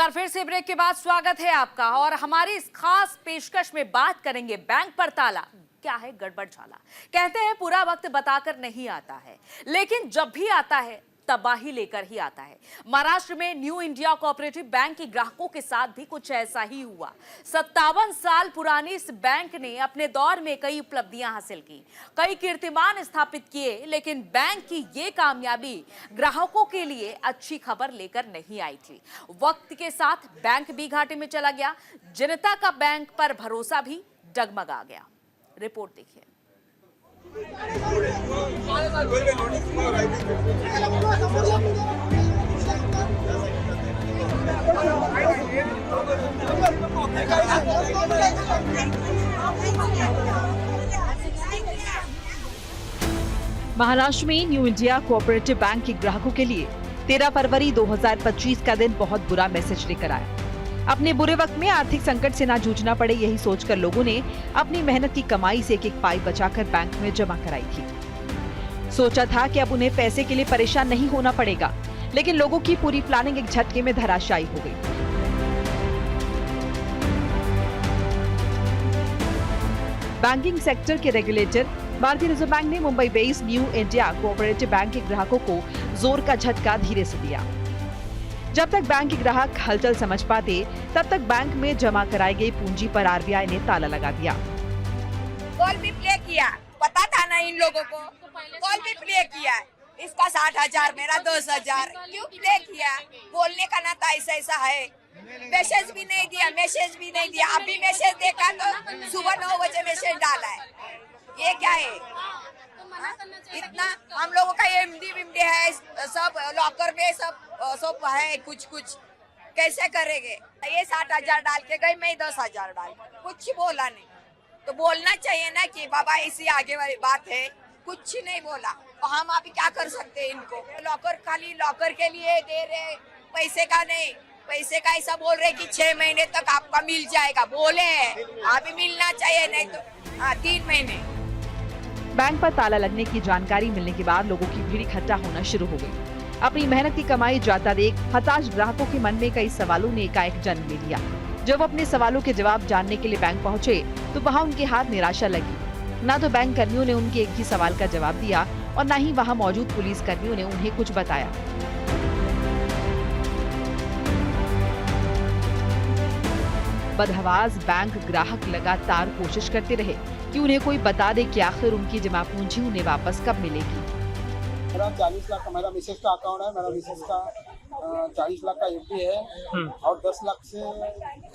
बार फिर से ब्रेक के बाद स्वागत है आपका और हमारी इस खास पेशकश में बात करेंगे बैंक पर ताला क्या है गड़बड़ झाला। कहते हैं पूरा वक्त बताकर नहीं आता है, लेकिन जब भी आता है तबाही लेकर ही आता है। महाराष्ट्र में न्यू इंडिया कोऑपरेटिव बैंक के ग्राहकों के साथ भी कुछ ऐसा ही हुआ। 57 साल पुरानी इस बैंक ने अपने दौर में कई उपलब्धियां हासिल की, कई कीर्तिमान स्थापित किए, लेकिन बैंक की ये कामयाबी ग्राहकों के लिए अच्छी खबर लेकर नहीं आई थी। वक्त के साथ बैंक भी घाटे में चला गया, जनता का बैंक पर भरोसा भी डगमगा गया। रिपोर्ट देखिए। महाराष्ट्र में न्यू इंडिया कोऑपरेटिव बैंक के ग्राहकों के लिए 13 फरवरी 2025 का दिन बहुत बुरा मैसेज लेकर आया। अपने बुरे वक्त में आर्थिक संकट से ना जूझना पड़े, यही सोचकर लोगों ने अपनी मेहनत की कमाई से एक पाई बचाकर बैंक में जमा कराई थी। सोचा था कि अब उन्हें पैसे के लिए परेशान नहीं होना पड़ेगा, लेकिन लोगों की पूरी प्लानिंग एक झटके में धराशायी हो गई। बैंकिंग सेक्टर के रेगुलेटर भारतीय रिजर्व बैंक ने Mumbai based new India cooperative bank के ग्राहकों को जोर का झटका धीरे से दिया। जब तक बैंक के ग्राहक हलचल समझ पाते, तब तक बैंक में जमा कराई गई पूंजी पर आरबीआई ने ताला लगा दिया। कॉल भी प्ले किया, पता था ना इन लोगों को, कॉल भी प्ले किया। इसका 60,000 मेरा 10,000 क्यों प्ले किया? बोलने का ना था, ऐसा है। मैसेज भी नहीं दिया। अभी मैसेज देखा तो सुबह 9 बजे मैसेज डाला है। ये क्या है? इतना हम लोगों का एमडी है, सब लॉकर में सब है, कुछ कैसे करेंगे? ये 60,000 डाल के गई, मैं 10,000 डाल, कुछ बोला नहीं। तो बोलना चाहिए ना कि बाबा इसी आगे वाली बात है, कुछ नहीं बोला। तो हम अभी क्या कर सकते हैं? इनको लॉकर खाली लॉकर के लिए दे रहे, पैसे का नहीं। पैसे का ऐसा बोल रहे कि 6 महीने तक आपका मिल जाएगा, बोले अभी मिलना चाहिए, नहीं तो 3 महीने। बैंक पर ताला लगने की जानकारी मिलने के बाद लोगों की भीड़ इकट्ठा होना शुरू हो गई। अपनी मेहनत की कमाई जाता देख हताश ग्राहकों के मन में कई सवालों ने एकाएक जन्म ले लिया। जब वो अपने सवालों के जवाब जानने के लिए बैंक पहुंचे, तो वहां उनके हाथ निराशा लगी। ना तो बैंक कर्मियों ने उनके एक भी सवाल का जवाब दिया और न ही वहां मौजूद पुलिस कर्मियों ने उन्हें कुछ बताया। बदहवास बैंक ग्राहक लगातार कोशिश करते रहे कि उन्हें कोई बता दे कि आखिर उनकी जमा पूंजी उन्हें वापस कब मिलेगी। मेरा 40 लाख का, मेरा मिसेस का अकाउंट है, मेरा मिसेस का 40 लाख का एफडी है और 10 लाख से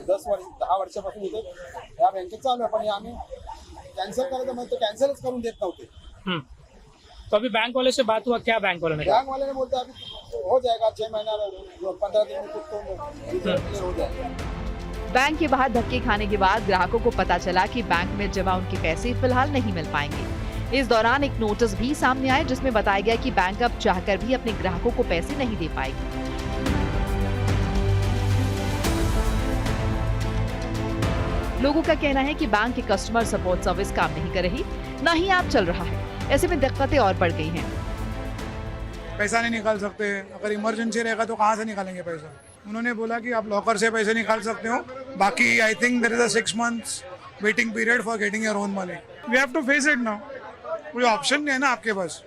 10 वर्षापासून इथे या बँकेत चालू आहे, पण हे आम्ही कॅन्सल करायचं म्हणजे तो कॅन्सलच करून देत नव्हते। तो अभी बैंक वाले से बात हुआ क्या? बैंक वाले ने बैंक वाले ने बोलते अभी हो जाएगा 6 महीना 15 दिन में कुछ तो हो जाएगा। बैंक के बाहर धक्के खाने के बाद ग्राहकों को पता चला कि बैंक में जमा उनके पैसे फिलहाल नहीं मिल पाएंगे। इस दौरान एक नोटिस भी सामने आया, जिसमें बताया गया कि बैंक अब चाहकर भी अपने ग्राहकों को पैसे नहीं दे पाएगी। लोगों का कहना है कि बैंक की कस्टमर सपोर्ट सर्विस काम नहीं कर रही, न ही ऐप चल रहा है। ऐसे में दिक्कतें और बढ़ गई हैं। पैसा नहीं निकाल सकते, अगर इमरजेंसी रहेगा तो कहाँ से निकालेंगे पैसा? उन्होंने बोला कि आप लॉकर से पैसे निकाल सकते हो, बाकी I think there is a 6 months waiting period for getting your own money. We have to face it now. कोई ऑप्शन नहीं है ना आपके पास।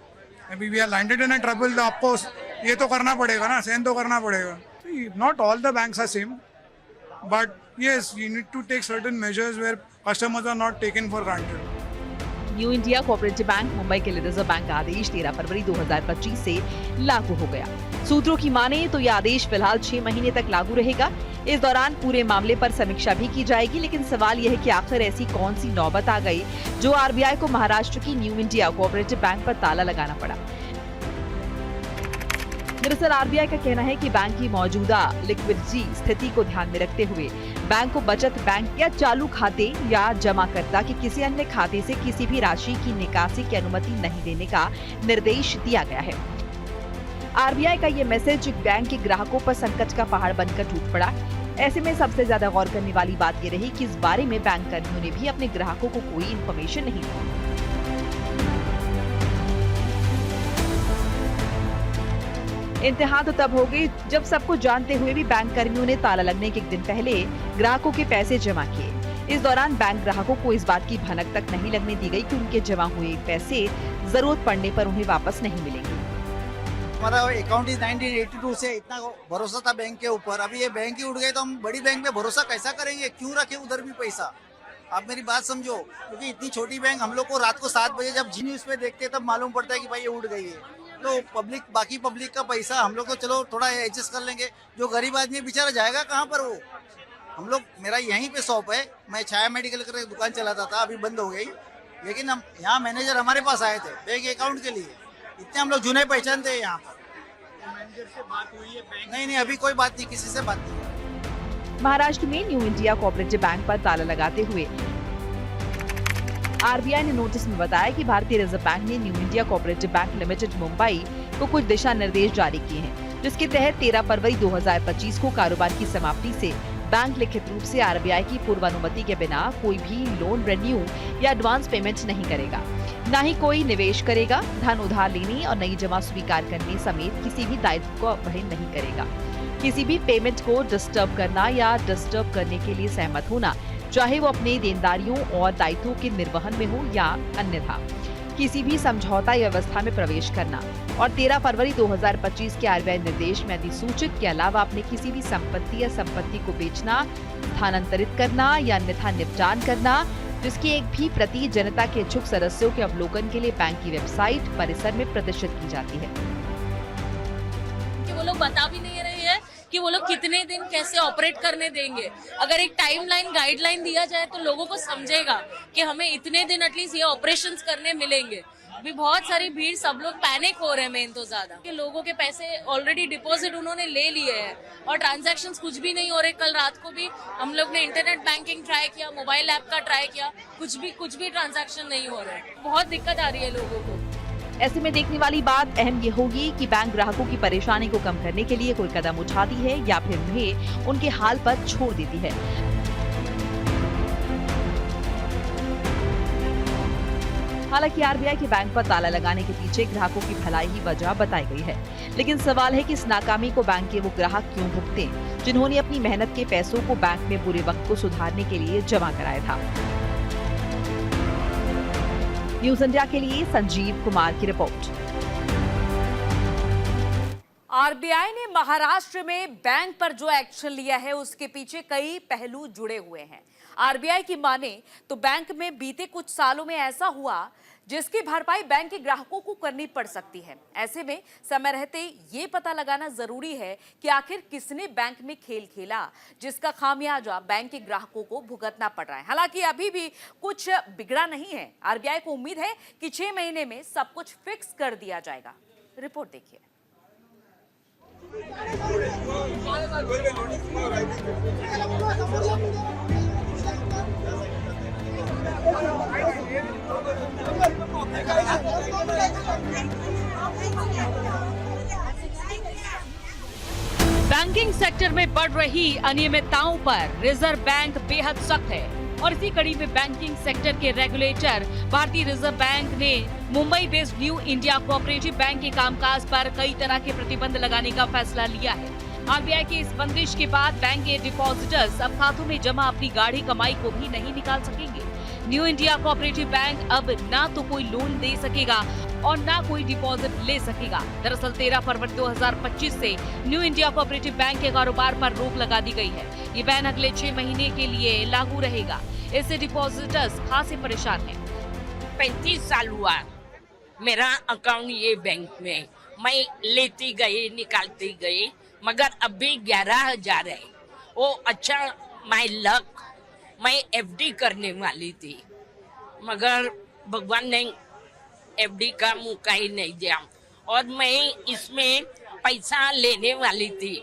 अभी we are landed in a trouble, तो आपको ये तो करना पड़ेगा ना, सहन तो करना पड़ेगा। Not all the banks are same, but yes, you need to take certain measures where customers are not taken for granted. New India cooperative bank Mumbai के लिए रिजर्व बैंक का आदेश 13 फरवरी 2025 से लागू हो गया। सूत्रों की माने तो यह आदेश फिलहाल 6 महीने तक लागू रहेगा। इस दौरान पूरे मामले पर समीक्षा भी की जाएगी, लेकिन सवाल यह है कि आखिर ऐसी कौन सी नौबत आ गई जो आरबीआई को महाराष्ट्र की न्यू इंडिया कोऑपरेटिव बैंक पर ताला लगाना पड़ा। दरअसल आरबीआई का कहना है कि बैंक की मौजूदा लिक्विडिटी स्थिति को ध्यान में रखते हुए बैंक को बचत बैंक या चालू खाते या जमाकर्ता के किसी अन्य खाते से किसी भी राशि की निकासी की अनुमति नहीं देने का निर्देश दिया गया है। आरबीआई का ये मैसेज बैंक के ग्राहकों पर संकट का पहाड़ बनकर टूट पड़ा। ऐसे में सबसे ज्यादा गौर करने वाली बात ये रही कि इस बारे में बैंक कर्मियों ने भी अपने ग्राहकों को कोई इन्फॉर्मेशन नहीं दी। इंतहा तो तब हो गई जब सबको जानते हुए भी बैंक कर्मियों ने ताला लगने के एक दिन पहले ग्राहकों के पैसे जमा किए। इस दौरान बैंक ग्राहकों को इस बात की भनक तक नहीं लगने दी गई कि उनके जमा हुए पैसे जरूरत पड़ने पर उन्हें वापस नहीं मिलेंगे। हमारा अकाउंट इस 1982 से इतना भरोसा था बैंक के ऊपर, अभी ये बैंक ही उड़ गए तो हम बड़ी बैंक में भरोसा कैसा करेंगे? क्यों रखे उधर भी पैसा? आप मेरी बात समझो, क्योंकि इतनी छोटी बैंक हम लोग को रात को 7 बजे जब जी न्यूज पे देखते हैं तब मालूम पड़ता है कि भाई ये उड़ गई है। तो बाकी पब्लिक का पैसा हम लोग तो चलो थोड़ा एडजस्ट कर लेंगे, जो गरीब आदमी बेचारा जाएगा कहाँ पर? वो हम लोग, मेरा यहीं पे शॉप है, मैं छाया मेडिकल कर दुकान चलाता था, अभी बंद हो गई, लेकिन हम यहाँ मैनेजर हमारे पास आए थे बैंक अकाउंट के लिए, इतने हम लोग जुने पहचानते हैं यहाँ पर। मैनेजर से बात हुई है बैंक? नहीं, अभी कोई बात नहीं, किसी से बात नहीं। महाराष्ट्र में न्यू इंडिया कोऑपरेटिव बैंक पर ताला लगाते हुए आरबीआई ने नोटिस में बताया कि भारतीय रिजर्व बैंक ने new India cooperative bank limited Mumbai को कुछ दिशा निर्देश जारी किए हैं, जिसके तहत 13 फरवरी 2025 को कारोबार की समाप्ति से बैंक लिखित रूप से आरबीआई की पूर्वानुमति के बिना कोई भी लोन रिन्यू या एडवांस पेमेंट नहीं करेगा, न ही कोई निवेश करेगा, धन उधार लेने और नई जमा स्वीकार करने समेत किसी भी दायित्व को वहन नहीं करेगा। किसी भी पेमेंट को डिस्टर्ब करना या डिस्टर्ब करने के लिए सहमत होना, चाहे वो अपने देनदारियों और दायित्वों के निर्वहन में हो या अन्यथा किसी भी समझौता या व्यवस्था में प्रवेश करना, और 13 फरवरी 2025 के आरबीआई निर्देश में अधिसूचित के अलावा अपने किसी भी संपत्ति या संपत्ति को बेचना, स्थानांतरित करना या अन्यथा निपटान करना, जिसकी एक भी प्रति जनता के इच्छुक सदस्यों के अवलोकन के लिए बैंक की वेबसाइट परिसर में प्रदर्शित की जाती है। कि वो लोग बता भी नहीं रहे हैं कि वो लोग कितने दिन कैसे ऑपरेट करने देंगे। अगर एक टाइमलाइन गाइडलाइन दिया जाए तो लोगों को समझेगा कि हमें इतने दिन एटलीस्ट ये ऑपरेशंस करने मिलेंगे। अभी बहुत सारी भीड़, सब लोग पैनिक हो रहे हैं मेन तो ज्यादा, कि लोगों के पैसे ऑलरेडी डिपॉजिट उन्होंने ले लिए हैं और ट्रांजैक्शंस कुछ भी नहीं हो रहे। कल रात को भी हम लोग ने इंटरनेट बैंकिंग ट्राई किया, मोबाइल ऐप का ट्राई किया, कुछ भी ट्रांजैक्शन नहीं हो रहे। बहुत दिक्कत आ रही है लोगों को। ऐसे में देखने वाली बात अहम ये होगी कि बैंक ग्राहकों की परेशानी को कम करने के लिए कोई कदम उठाती है या फिर उन्हें उनके हाल पर छोड़ देती है। हालांकि आरबीआई के बैंक पर ताला लगाने के पीछे ग्राहकों की भलाई ही वजह बताई गई है, लेकिन सवाल है कि इस नाकामी को बैंक के वो ग्राहक क्यों भुगते, जिन्होंने अपनी मेहनत के पैसों को बैंक में बुरे वक्त को सुधारने के लिए जमा कराया था। न्यूज़ इंडिया के लिए संजीव कुमार की रिपोर्ट। आरबीआई ने महाराष्ट्र में बैंक पर जो एक्शन लिया है उसके पीछे कई पहलू जुड़े हुए हैं। आरबीआई की माने तो बैंक में बीते कुछ सालों में ऐसा हुआ जिसकी भरपाई बैंक के ग्राहकों को करनी पड़ सकती है। ऐसे में समय रहते ये पता लगाना जरूरी है कि आखिर किसने बैंक में खेल खेला जिसका खामियाजा बैंक के ग्राहकों को भुगतना पड़ रहा है। हालांकि अभी भी कुछ बिगड़ा नहीं है। आरबीआई को उम्मीद है कि 6 महीने में सब कुछ फिक्स कर दिया जाएगा। रिपोर्ट देखिए। बैंकिंग सेक्टर में बढ़ रही अनियमितताओं पर रिजर्व बैंक बेहद सख्त है और इसी कड़ी में बैंकिंग सेक्टर के रेगुलेटर भारतीय रिजर्व बैंक ने Mumbai based new India cooperative bank के कामकाज पर कई तरह के प्रतिबंध लगाने का फैसला लिया है। आरबीआई की इस बंदिश के बाद बैंक के डिपॉजिटर्स अब खातों में जमा अपनी गाढ़ी कमाई को भी नहीं निकाल सकेंगे। न्यू इंडिया कोऑपरेटिव बैंक अब ना तो कोई लोन दे सकेगा और ना कोई डिपॉजिट ले सकेगा। दरअसल 13 फरवरी 2025 से न्यू इंडिया कोऑपरेटिव बैंक के कारोबार पर रोक लगा दी गई है। ये बैन अगले 6 महीने के लिए लागू रहेगा। इससे डिपॉजिटर्स खासे परेशान हैं। 35 साल हुआ मेरा अकाउंट ये बैंक में, मैं लेती गई निकालती गई, मगर अभी 11,000 है। वो अच्छा माय लक, मैं एफडी करने वाली थी मगर भगवान ने एफडी का मौका ही नहीं दिया और मैं इसमें पैसा लेने वाली थी,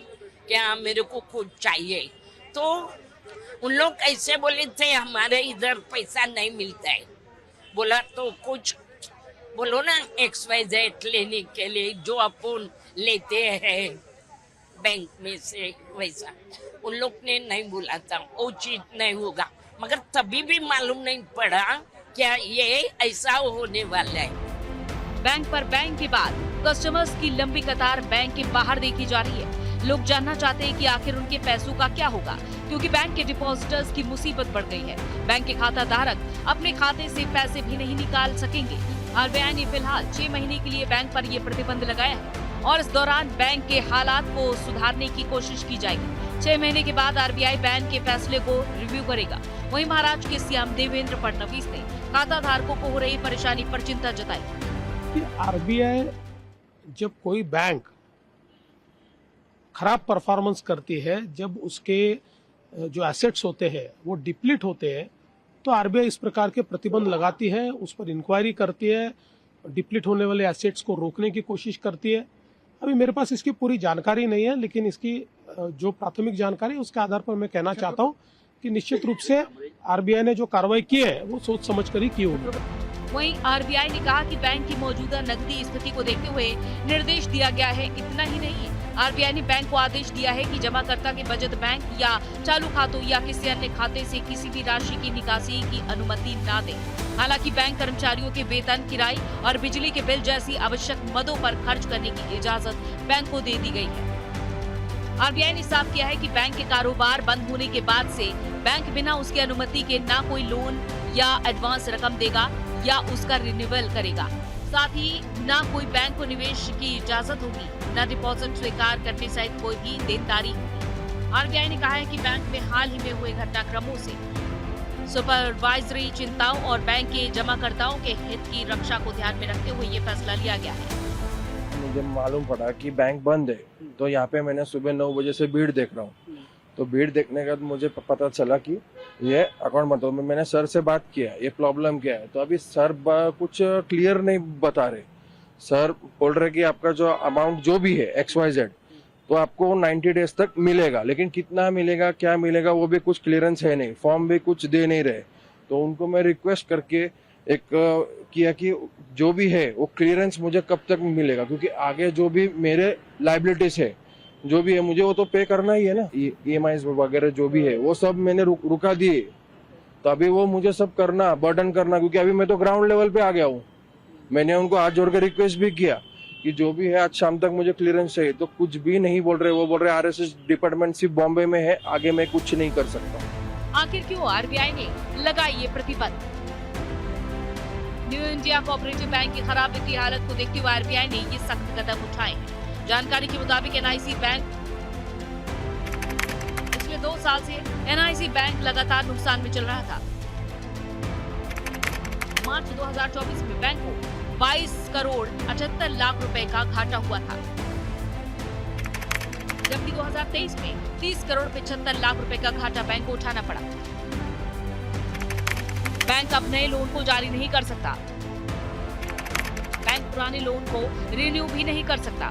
क्या मेरे को कुछ चाहिए, तो उन लोग ऐसे बोले थे हमारे इधर पैसा नहीं मिलता है। बोला तो कुछ बोलो ना XYZ लेने के लिए जो अपन लेते हैं बैंक में से, वैसा उन लोग ने नहीं बोला था वो चीज नहीं होगा, मगर तभी भी मालूम नहीं पड़ा क्या ये ऐसा होने वाला है। बैंक पर बैंक के बाद कस्टमर्स की लंबी कतार बैंक के बाहर देखी जा रही है। लोग जानना चाहते हैं कि आखिर उनके पैसों का क्या होगा, क्योंकि बैंक के डिपॉजिटर्स की मुसीबत बढ़ गई है। बैंक के खाता धारक अपने खाते से पैसे भी नहीं निकाल सकेंगे। आरबीआई ने फिलहाल 6 महीने के लिए बैंक पर ये प्रतिबंध लगाया है और इस दौरान बैंक के हालात को सुधारने की कोशिश की जाएगी। 6 महीने के बाद आरबीआई बैंक के फैसले को रिव्यू करेगा। वहीं महाराष्ट्र के सीएम देवेंद्र फडणवीस ने खाता धारकों को हो रही परेशानी पर चिंता जताई। आरबीआई जब कोई बैंक खराब परफॉर्मेंस करती है, जब उसके जो एसेट्स होते हैं वो डिप्लीट होते हैं, तो आरबीआई इस प्रकार के प्रतिबंध लगाती है, उस पर इंक्वायरी करती है, डिप्लीट होने वाले एसेट्स को रोकने की कोशिश करती है। अभी मेरे पास इसकी पूरी जानकारी नहीं है, लेकिन इसकी जो प्राथमिक जानकारी है उसके आधार पर मैं कहना चाहता हूँ कि निश्चित रूप से आरबीआई ने जो कार्रवाई की है वो सोच समझ कर ही की होगी। वहीं आरबीआई ने कहा कि बैंक की मौजूदा नकदी स्थिति को देखते हुए निर्देश दिया गया है। इतना ही नहीं, आरबीआई ने बैंक को आदेश दिया है कि जमाकर्ता के बचत बैंक या चालू खातों या किसी अन्य खाते से किसी भी राशि की निकासी की अनुमति न दे। हालांकि बैंक कर्मचारियों के वेतन, किराए और बिजली के बिल जैसी आवश्यक मदों पर खर्च करने की इजाजत बैंक को दे दी गई है। आरबीआई ने साफ किया है कि बैंक के कारोबार बंद होने के बाद से बैंक बिना उसकी अनुमति के ना कोई लोन या एडवांस रकम देगा या उसका रिन्यूअल करेगा। साथ ही ना कोई बैंक को निवेश की इजाजत होगी, ना डिपॉजिट स्वीकार करने सहित कोई भी देनदारी होगी। आरबीआई ने कहा है कि बैंक में हाल ही में हुए घटनाक्रमों से सुपरवाइजरी चिंताओं और बैंक के जमाकर्ताओं के हित की रक्षा को ध्यान में रखते हुए ये फैसला लिया गया है। मुझे मालूम पड़ा कि बैंक बंद है, तो यहाँ पे मैंने सुबह 9 बजे से भीड़ देख रहा हूँ। तो भीड़ देखने के बाद मुझे पता चला कि ये अकाउंट बंद हो। मैंने सर से बात किया, ये प्रॉब्लम क्या है, तो अभी सर कुछ क्लियर नहीं बता रहे। सर बोल रहे कि आपका जो अमाउंट जो भी है XYZ, तो आपको 90 डेज तक मिलेगा, लेकिन कितना मिलेगा, क्या मिलेगा, वो भी कुछ क्लियरेंस है नहीं, फॉर्म भी कुछ दे नहीं रहे। तो उनको मैं रिक्वेस्ट करके एक किया कि जो भी है वो क्लियरेंस मुझे कब तक मिलेगा, क्योंकि आगे जो भी मेरे लाइबिलिटीज है, जो भी है, मुझे वो तो पे करना ही है ना। EMIs वगैरह जो भी है वो सब मैंने रुका दिए, तो अभी वो मुझे सब करना, बर्डन करना, क्योंकि अभी मैं तो ग्राउंड लेवल पे आ गया हूँ। मैंने उनको हाथ जोड़ के रिक्वेस्ट भी किया कि जो भी है आज शाम तक मुझे क्लियरेंस चाहिए, तो कुछ भी नहीं बोल रहे। वो बोल रहे RSS डिपार्टमेंट सिर्फ बॉम्बे में है, आगे मैं कुछ नहीं कर सकता। आखिर क्यों आरबीआई ने लगाई ये प्रतिबंध? न्यू इंडिया कोऑपरेटिव बैंक की खराब वित्तीय हालत को देखते हुए आरबीआई ने ये सख्त कदम उठाए हैं। जानकारी के मुताबिक NIC बैंक पिछले 2 साल से NIC बैंक लगातार नुकसान में चल रहा था। मार्च 2024 में बैंक को 22 करोड़ 78 लाख रुपए का घाटा हुआ था, जबकि 2023 में 30 करोड़ 75 लाख रुपए का घाटा बैंक को उठाना पड़ा। बैंक अब नए लोन को जारी नहीं कर सकता। बैंक पुराने लोन को रिन्यू भी नहीं कर सकता।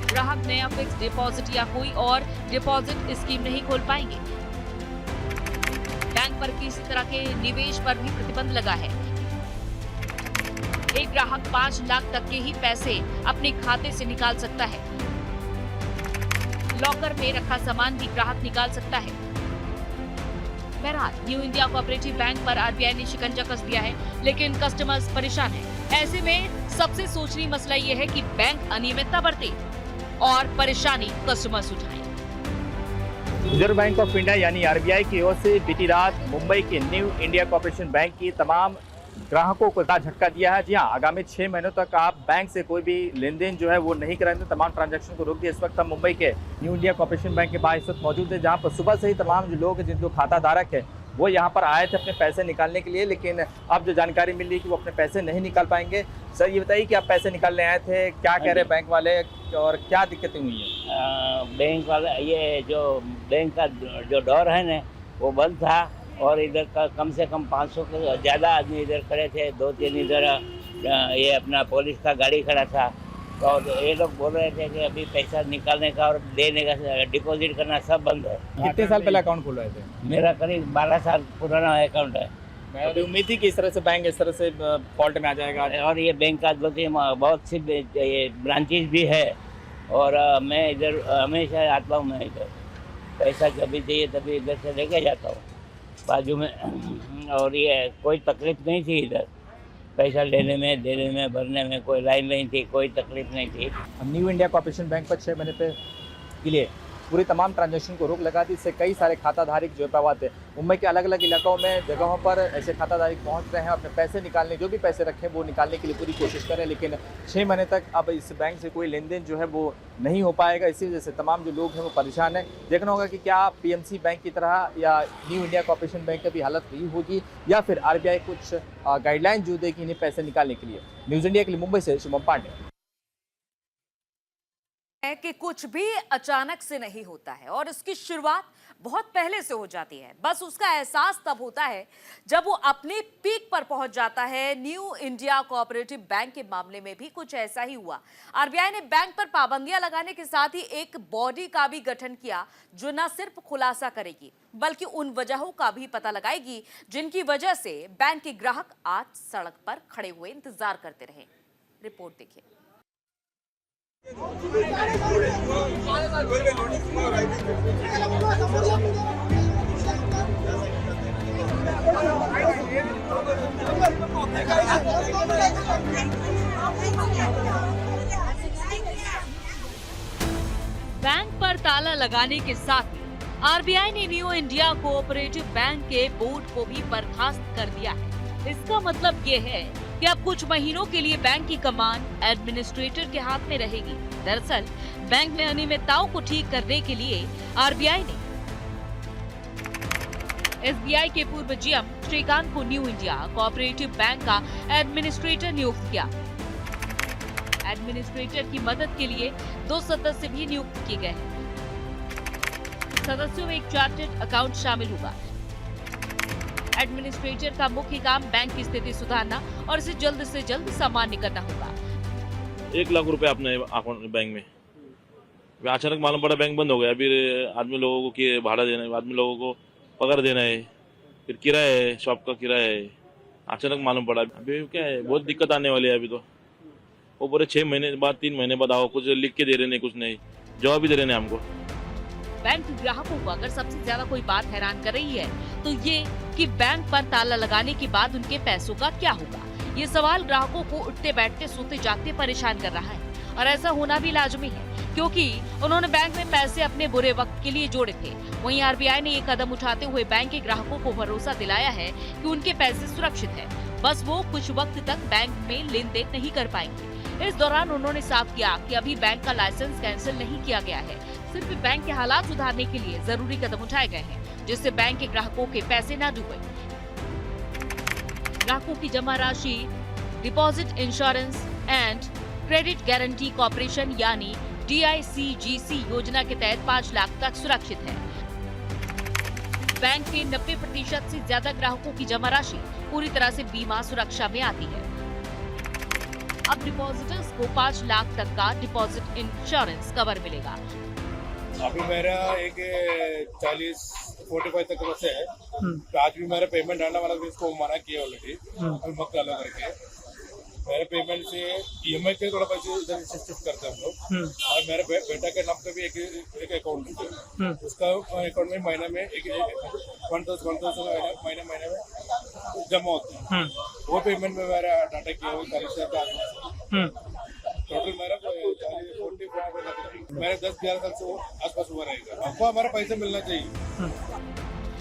ग्राहक नया फिक्स डिपॉजिट या कोई और डिपॉजिट स्कीम नहीं खोल पाएंगे। बैंक पर किसी तरह के निवेश पर भी प्रतिबंध लगा है। एक ग्राहक 5 लाख तक के ही पैसे अपने खाते से निकाल सकता है। लॉकर में रखा सामान भी ग्राहक निकाल सकता है। बहरहाल न्यू इंडिया कोऑपरेटिव बैंक पर आरबीआई ने शिकंजा कस दिया है, लेकिन कस्टमर्स परेशान हैं। ऐसे में सबसे सोचनीय मसला ये है कि बैंक अनियमितता बरते और परेशानी कस्टमर्स उठाएं। रिजर्व बैंक ऑफ इंडिया यानी आरबीआई की ओर से बीती रात मुंबई के न्यू इंडिया कॉर्पोरेशन बैंक की तमाम ग्राहकों को बड़ा झटका दिया है। जी हाँ, आगामी 6 महीनों तक आप बैंक से कोई भी लेन देन जो है वो नहीं कराएंगे, तमाम ट्रांजैक्शन को रोक दिया। इस वक्त हम मुंबई के न्यू इंडिया कॉर्पोरेशन बैंक के बाहर इस वक्त मौजूद है, जहाँ पर सुबह से ही तमाम जो लोग जिनको खाता धारक है वो यहाँ पर आए थे अपने पैसे निकालने के लिए, लेकिन अब जो जानकारी मिल रही है कि वो अपने पैसे नहीं निकाल पाएंगे। सर ये बताइए कि आप पैसे निकालने आए थे, क्या कह रहे बैंक वाले और क्या दिक्कतें हुई हैं? बैंक वाला ये जो बैंक का जो डोर है ना वो बंद था और इधर का कम से कम 500 से ज़्यादा आदमी इधर खड़े थे। 2-3 इधर ये अपना पुलिस का गाड़ी खड़ा था और ये लोग बोल रहे थे कि अभी पैसा निकालने का और देने का, डिपॉजिट करना सब बंद है। कितने साल पहले अकाउंट खुलवाए थे? मेरा करीब 12 साल पुराना अकाउंट है। मैं उम्मीद थी कि इस तरह से बैंक इस तरह से फॉल्ट में आ जाएगा। और ये बैंक का बहुत सी ब्रांचेज भी है और मैं इधर हमेशा आता हूँ। मैं इधर पैसा जब भी चाहिए तभी इधर से लेके जाता हूँ बाजू में, और ये कोई तकलीफ नहीं थी इधर। पैसा लेने में, देने में, भरने में कोई लाइन नहीं थी, कोई तकलीफ नहीं थी। न्यू इंडिया कॉर्पोरेशन बैंक पर 6 महीने के लिए पूरी तमाम ट्रांजैक्शन को रोक लगा दी। इससे कई सारे खाताधारक जो प्रभावित है। मुंबई के अलग अलग इलाकों में जगहों पर ऐसे खाताधारक पहुंच रहे हैं, अपने पैसे निकालने, जो भी पैसे रखें वो निकालने के लिए पूरी कोशिश करें, लेकिन 6 महीने तक अब इस बैंक से कोई लेन देन जो है वो नहीं हो पाएगा। इसी वजह से तमाम जो लोग हैं वो परेशान हैं। देखना होगा कि क्या PMC बैंक की तरह या न्यू इंडिया कॉर्पोरेशन बैंक की भी हालत रही होगी या फिर RBI कुछ गाइडलाइन जो देगी इन्हें पैसे निकालने के लिए। न्यूज़ इंडिया के लिए मुंबई से शुभम पांडे। है कि कुछ भी अचानक से नहीं होता है और इसकी शुरुआत बहुत पहले से हो जाती है। बस उसका एहसास तब होता है जब वो अपने पीक पर पहुंच जाता है। न्यू इंडिया कोऑपरेटिव बैंक के मामले में भी कुछ ऐसा ही हुआ। RBI ने बैंक पर पाबंदियां लगाने के साथ ही एक बॉडी का भी गठन किया जो न सिर्फ खुलासा करेगी बल्कि उन वजहों का भी पता लगाएगी जिनकी वजह से बैंक के ग्राहक आज सड़क पर खड़े हुए इंतजार करते रहे। रिपोर्ट देखिए। बैंक पर ताला लगाने के साथ ही RBI ने न्यू इंडिया कोऑपरेटिव बैंक के बोर्ड को भी बर्खास्त कर दिया है। इसका मतलब ये है कि अब कुछ महीनों के लिए बैंक की कमान एडमिनिस्ट्रेटर के हाथ में रहेगी। दरअसल बैंक में अनियमितताओं को ठीक करने के लिए RBI ने SBI के पूर्व GM श्रीकांत को न्यू इंडिया कोऑपरेटिव बैंक का एडमिनिस्ट्रेटर नियुक्त किया। एडमिनिस्ट्रेटर की मदद के लिए 2 सदस्य भी नियुक्त किए गए हैं। सदस्यों में एक चार्टर्ड अकाउंट शामिल होगा। एडमिनिस्ट्रेटर का मुख्य काम बैंक की स्थिति सुधारना और इसे जल्द से जल्द सामान्य करना होगा। 1 लाख रुपए अपने अकाउंट बैंक में, अचानक मालूम पड़ा बैंक बंद हो गया। अभी आदमी लोगों को भाड़ा देना है, आदमी लोगों को पगार देना है, फिर किराया है, शॉप का किराया है। अचानक मालूम पड़ा। अभी क्या है, बहुत दिक्कत आने वाली है। अभी तो वो पूरे 6 महीने बाद 3 महीने बाद आओ, कुछ लिख के दे रहे नहीं, कुछ नहीं, जवाब भी दे रहे नहीं हमको। बैंक ग्राहकों को अगर सबसे ज्यादा कोई बात हैरान कर रही है तो ये कि बैंक पर ताला लगाने के बाद उनके पैसों का क्या होगा। ये सवाल ग्राहकों को उठते बैठते सोते जागते परेशान कर रहा है और ऐसा होना भी लाजमी है क्योंकि उन्होंने बैंक में पैसे अपने बुरे वक्त के लिए जोड़े थे। वहीं RBI ने ये कदम उठाते हुए बैंक के ग्राहकों को भरोसा दिलाया है कि उनके पैसे सुरक्षित है, बस वो कुछ वक्त तक बैंक में लेन देन नहीं कर पाएंगे। इस दौरान उन्होंने साफ किया कि अभी बैंक का लाइसेंस कैंसिल नहीं किया गया है, सिर्फ बैंक के हालात सुधारने के लिए जरूरी कदम उठाए गए हैं जिससे बैंक के ग्राहकों के पैसे न डूबे। ग्राहकों की जमा राशि deposit insurance and credit guarantee corporation यानी DICGC योजना के तहत 5 लाख तक सुरक्षित है। बैंक के 90% से ज्यादा ग्राहकों की जमा राशि पूरी तरह से बीमा सुरक्षा में आती है। अब डिपॉजिटर्स को 5 लाख तक का डिपॉजिट इंश्योरेंस कवर मिलेगा। अभी मेरा एक 45 तक बस है, तो आज भी मेरा पेमेंट डालने वाला था, इसको मना किया ऑलरेडी, अभी मत डालो करके। मेरे पेमेंट से EMI के थोड़ा पैसे इधर शिफ्ट करते हैं हम लोग। और मेरे बेटा के नाम पे भी एक अकाउंट है, उसका अकाउंट में महीने में 1,000 महीने में जमा होता है। वो पेमेंट में मेरा डाटा किया हुआ 40,000 टोटल मेरा 45 मेरा 10-11 साल से आसपास हुआ रहेगा। हमको हमारा पैसा मिलना चाहिए।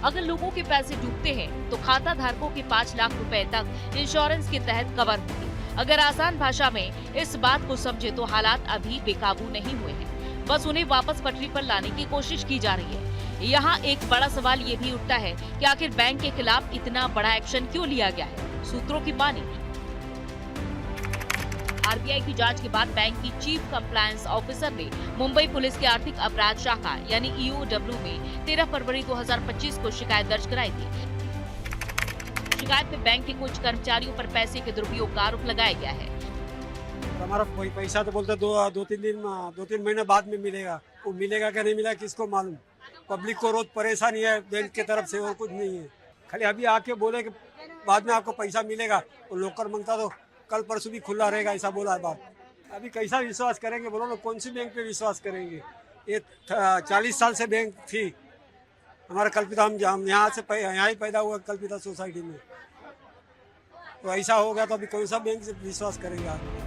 अगर लोगों के पैसे डूबते हैं तो खाता धारकों के 5 लाख रुपए तक इंश्योरेंस के तहत कवर होंगे। अगर आसान भाषा में इस बात को समझे तो हालात अभी बेकाबू नहीं हुए हैं, बस उन्हें वापस पटरी पर लाने की कोशिश की जा रही है। यहाँ एक बड़ा सवाल ये भी उठता है कि आखिर बैंक के खिलाफ इतना बड़ा एक्शन क्यों लिया गया है। सूत्रों की माने RBI की जांच के बाद बैंक की चीफ कंप्लायंस ऑफिसर ने मुंबई पुलिस की आर्थिक अपराध शाखा यानी EOW में 13 फरवरी 2025 को शिकायत दर्ज कराई थी। शिकायत में बैंक के कुछ कर्मचारियों पर पैसे के दुरुपयोग का आरोप लगाया गया है। हमारा कोई पैसा तो बोलते 2-3 महीने बाद में मिलेगा, वो मिलेगा क्या नहीं मिलेगा किसको मालूम। पब्लिक को रोज परेशानी है बैंक की तरफ से और कुछ नहीं है। खाली अभी आके बोले कि बाद में आपको पैसा मिलेगा, वो लोकर मांगता तो कल परसों भी खुला रहेगा, ऐसा बोला है बात। अभी कैसा विश्वास करेंगे बोलो ना, कौन सी बैंक पे विश्वास करेंगे। ये 40 साल से बैंक थी हमारा कल्पिता, हम यहाँ से यहाँ ही पैदा हुआ कल्पिता सोसाइटी में। तो ऐसा हो गया तो अभी कौन सा बैंक से विश्वास करेंगे आदमी?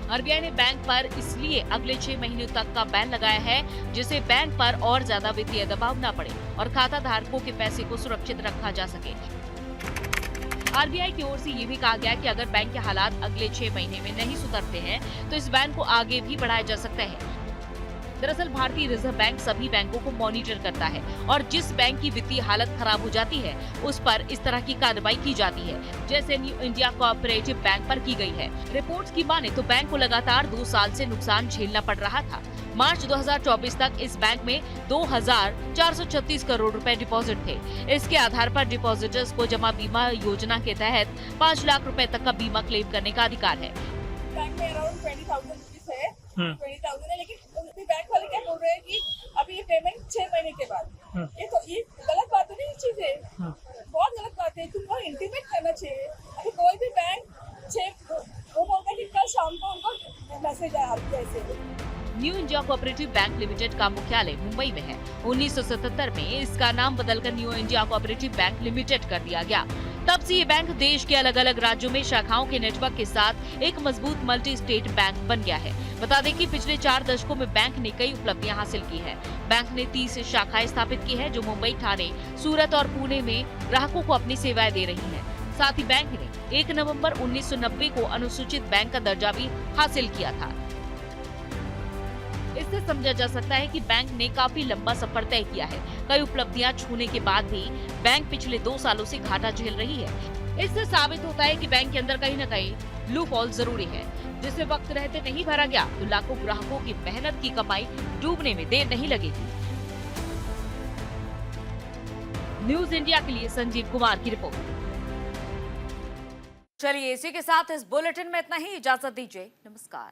आरबीआई ने बैंक पर इसलिए अगले 6 महीनों तक का बैन लगाया है जिससे बैंक पर और ज्यादा वित्तीय दबाव न पड़े और खाता धारकों के पैसे को सुरक्षित रखा जा सके। आरबीआई की ओर से ये भी कहा गया कि अगर बैंक के हालात अगले 6 महीने में नहीं सुधरते हैं तो इस बैन को आगे भी बढ़ाया जा सकता है। दरअसल भारतीय रिजर्व बैंक सभी बैंकों को मॉनिटर करता है और जिस बैंक की वित्तीय हालत खराब हो जाती है उस पर इस तरह की कार्रवाई की जाती है, जैसे न्यू इंडिया कोऑपरेटिव बैंक पर की गई है। रिपोर्ट्स की माने तो बैंक को लगातार 2 साल से नुकसान झेलना पड़ रहा था। मार्च 2024 तक इस बैंक में 2,436 करोड़ रुपए डिपॉजिट थे। इसके आधार पर डिपॉजिटर्स को जमा बीमा योजना के तहत 5 लाख रुपए तक का बीमा क्लेम करने का अधिकार है। बैंक में अराउंड 20,000 रुपीज है, 20,000 है, लेकिन बैंक वाले क्या बोल रहे हैं कि अभी ये पेमेंट 6 महीने के बाद। ये गलत बात है ना, ये चीज है, बहुत गलत बात है। तुमको इंटीमेट करना चाहिए। अभी कोई भी बैंक वो बोलता है कि कल शाम को उनको मैसेज आया आरबीआई से। New India cooperative bank limited का मुख्यालय मुंबई में है। 1977 में इसका नाम बदलकर new India cooperative bank limited कर दिया गया। तब से ये बैंक देश के अलग अलग राज्यों में शाखाओं के नेटवर्क के साथ एक मजबूत मल्टी स्टेट बैंक बन गया है। बता दें कि पिछले 4 दशकों में बैंक ने कई उपलब्धियां हासिल की है। बैंक ने 30 शाखाएं स्थापित की है जो मुंबई, ठाणे, सूरत और पुणे में ग्राहकों को अपनी सेवाएं दे रही है। साथ ही बैंक ने 1 नवंबर 1990 को अनुसूचित बैंक का दर्जा भी हासिल किया था। इससे समझा जा सकता है कि बैंक ने काफी लंबा सफर तय किया है। कई उपलब्धियां छूने के बाद भी बैंक पिछले 2 सालों से घाटा झेल रही है। इससे साबित होता है कि बैंक के अंदर कहीं न कहीं लूप होल जरूरी है, जिसे वक्त रहते नहीं भरा गया तो लाखों ग्राहकों की मेहनत की कमाई डूबने में देर नहीं लगेगी। न्यूज इंडिया के लिए संजीव कुमार की रिपोर्ट। चलिए इसी के साथ इस बुलेटिन में इतना ही। इजाजत दीजिए, नमस्कार।